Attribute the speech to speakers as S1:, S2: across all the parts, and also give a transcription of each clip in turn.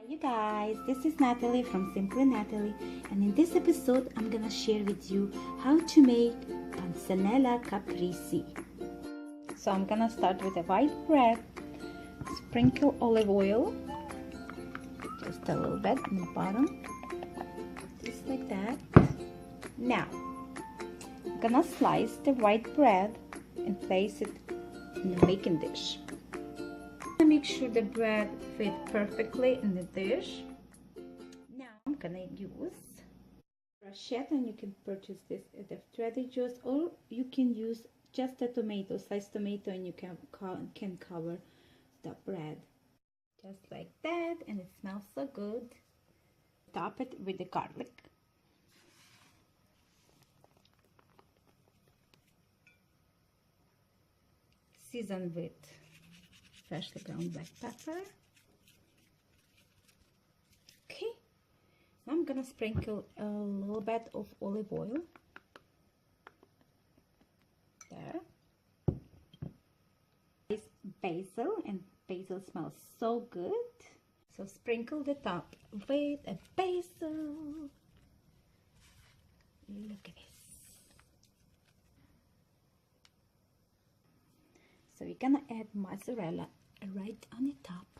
S1: You guys, this is Natalie from Simply Natalie, and in this episode I'm gonna share with you how to make Panzanella Caprese. So I'm gonna start with a white bread, sprinkle olive oil, just a little bit in the bottom, just like that. Now, I'm gonna slice the white bread and place it in the baking dish. Make sure the bread fit perfectly in the dish. Now I'm gonna use bruschetta, and you can purchase this at the Trader Joe's, or you can use just a tomato, sliced tomato, and you can cover the bread just like that, and it smells so good. Top it with the garlic. Season with freshly ground black pepper. Okay, now I'm gonna sprinkle a little bit of olive oil there. This basil, and basil smells so good, so sprinkle the top with a basil. Look at this. So we're gonna add mozzarella right on the top.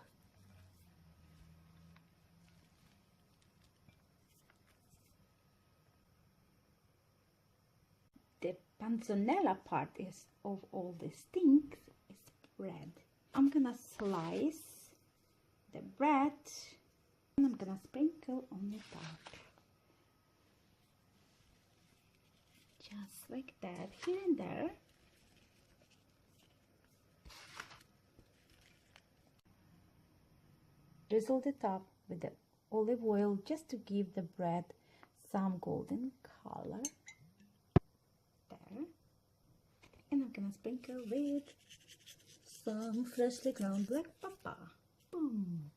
S1: The panzanella part is of all these things is bread. I'm gonna slice the bread and I'm gonna sprinkle on the top. Just like that, here and there. Drizzle the top with the olive oil just to give the bread some golden color there. And I'm gonna sprinkle with some freshly ground black pepper. Boom.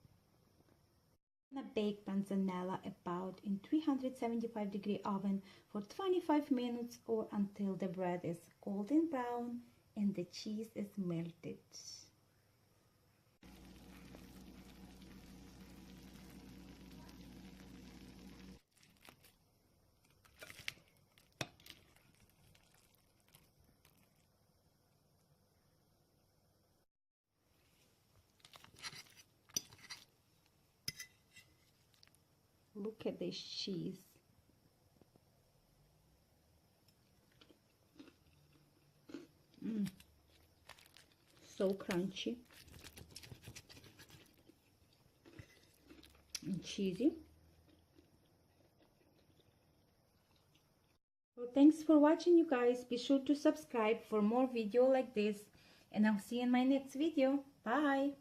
S1: I'm gonna bake panzanella about in 375-degree oven for 25 minutes, or until the bread is golden brown and the cheese is melted. Look at this cheese. So crunchy and cheesy. Well, thanks for watching, you guys. Be sure to subscribe for more video like this, and I'll see you in my next video. Bye.